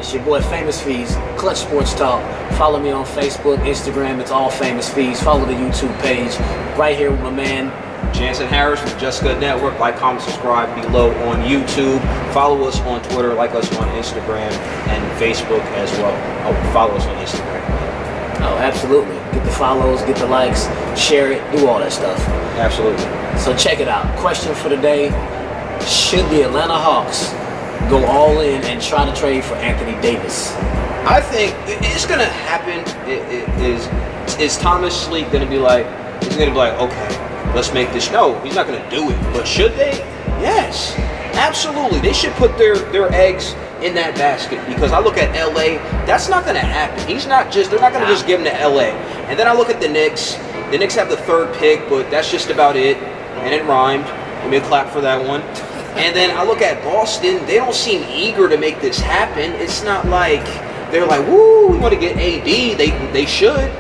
It's your boy Famous Feez, Clutch Sports Talk. Follow me on Facebook, Instagram. It's all Famous Feez. Follow the YouTube page. Right here with my man Jansen Harris from Just Good Network. Like, comment, subscribe below on YouTube. Follow us on Twitter. Like us on Instagram and Facebook as well. Oh, follow us on Instagram. Oh, absolutely. Get the follows, get the likes, share it, do all that stuff. Absolutely. So check it out. Question for the day. Should the Atlanta Hawks go all in and try to trade for Anthony Davis? I think it's going to happen. Is Thomas Sleep going to be like, okay, let's make this? No, he's not going to do it. But should they? Yes, absolutely. They should put their eggs in that basket, because I look at LA, that's not going to happen. They're not going to just give him to LA. And then I look at the Knicks. The Knicks have the 3rd pick, but that's just about it. And it rhymed. Give me a clap for that one. And then I look at Boston. They don't seem eager to make this happen. It's not like they're like, woo, we want to get AD. They should.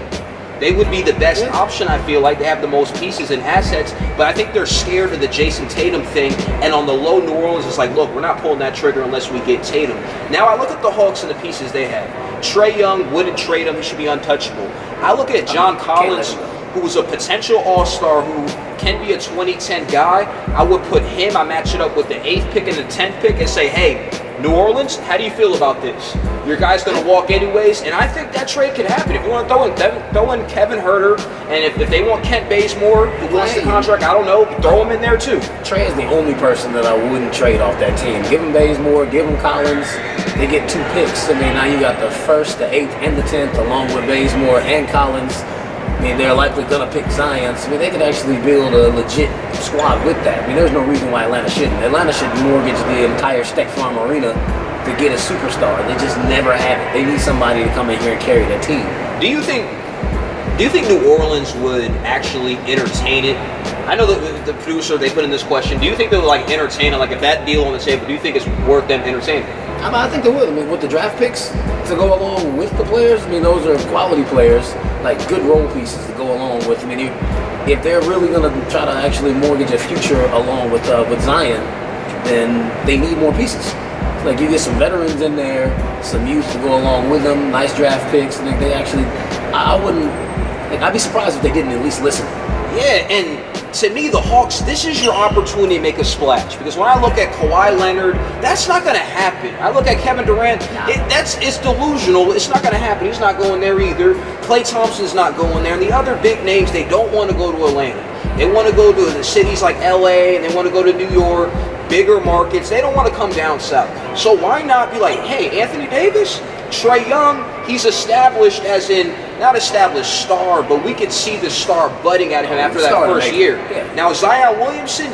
They would be the best option, I feel like. They have the most pieces and assets, but I think they're scared of the Jason Tatum thing. And on the low, New Orleans is like, look, we're not pulling that trigger unless we get Tatum. Now I look at the Hawks and the pieces they have. Trae Young, wouldn't trade him. He should be untouchable. I look at John Collins, who's a potential all-star who can be a 2010 guy. I would put him, I match it up with the 8th pick and the 10th pick and say, hey, New Orleans, how do you feel about this? Your guy's going to walk anyways, and I think that trade could happen. If you want to throw in Kevin Huerter, and if they want Kent Bazemore, who wants the contract, I don't know, throw him in there too. Trae is the only person that I wouldn't trade off that team. Give him Bazemore, give him Collins. They get 2 picks. I mean, now you got the 1st, the 8th, and the 10th, along with Bazemore and Collins. I mean, they're likely going to pick Zion. So, I mean, they could actually build a legit squad with that. I mean, there's no reason why Atlanta shouldn't. Atlanta should mortgage the entire State Farm Arena to get a superstar. They just never have it. They need somebody to come in here and carry their team. Do you think New Orleans would actually entertain it? I know the producer, they put in this question. Do you think they would like entertain it? Like, if that deal on the table, do you think it's worth them entertaining? I think they would. I mean, with the draft picks to go along with the players, I mean, those are quality players, like good role pieces to go along with. I mean, if they're really going to try to actually mortgage a future along with Zion, then they need more pieces. Like, you get some veterans in there, some youth to go along with them, nice draft picks, and they actually, I'd be surprised if they didn't at least listen. Yeah, and to me, the Hawks, this is your opportunity to make a splash. Because when I look at Kawhi Leonard, that's not going to happen. I look at Kevin Durant, it's delusional. It's not going to happen. He's not going there either. Klay Thompson's not going there. And the other big names, they don't want to go to Atlanta. They want to go to the cities like LA, and they want to go to New York, bigger markets. They don't want to come down south. So why not be like, hey, Anthony Davis, Trae Young, he's established as in, not established star, but we could see the star budding at him after that first year. Yeah. Now, Zion Williamson,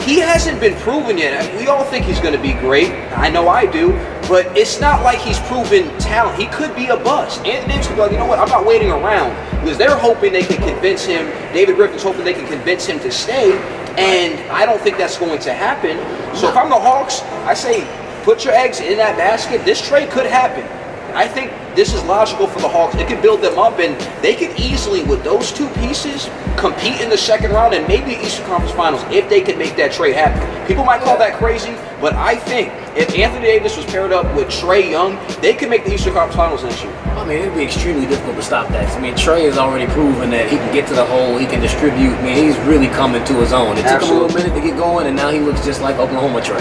he hasn't been proven yet. I mean, we all think he's going to be great. I know I do. But it's not like he's proven talent. He could be a bust. Anthony Davis could be like, you know what, I'm not waiting around. Because they're hoping they can convince him, David Griffin's hoping they can convince him to stay. And I don't think that's going to happen. So if I'm the Hawks, I say, put your eggs in that basket. This trade could happen. I think this is logical for the Hawks. It could build them up, and they could easily, with those 2 pieces, compete in the 2nd round and maybe Eastern Conference Finals if they could make that trade happen. People might call that crazy, but I think if Anthony Davis was paired up with Trae Young, they could make the Eastern Conference Finals next year. I mean, it'd be extremely difficult to stop that. I mean, Trae has already proven that he can get to the hole, he can distribute. I mean, he's really coming to his own. It took him a little minute to get going, and now he looks just like Oklahoma Trae.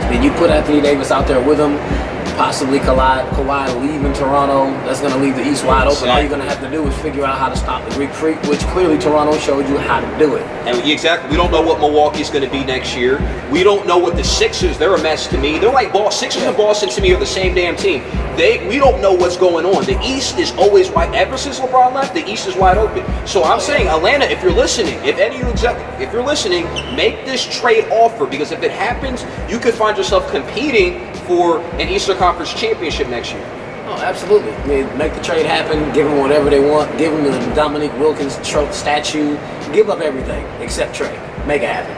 I mean, you put Anthony Davis out there with him, possibly Kawhi leaving Toronto, that's going to leave the East wide open. All you're going to have to do is figure out how to stop the Greek Freak, which clearly Toronto showed you how to do it. And exactly, we don't know what Milwaukee's going to be next year. We don't know what the Sixers, they're a mess to me. They're like Sixers and Boston to me are the same damn team. We don't know what's going on. The East is always wide. Ever since LeBron left, the East is wide open. So I'm saying, Atlanta, if you're listening, if any of you if you're listening, make this trade offer, because if it happens, you could find yourself competing for an Eastern Conference championship next year. Oh, absolutely. I mean, make the trade happen, give them whatever they want, give them the Dominique Wilkins statue, give up everything except Trae. Make it happen.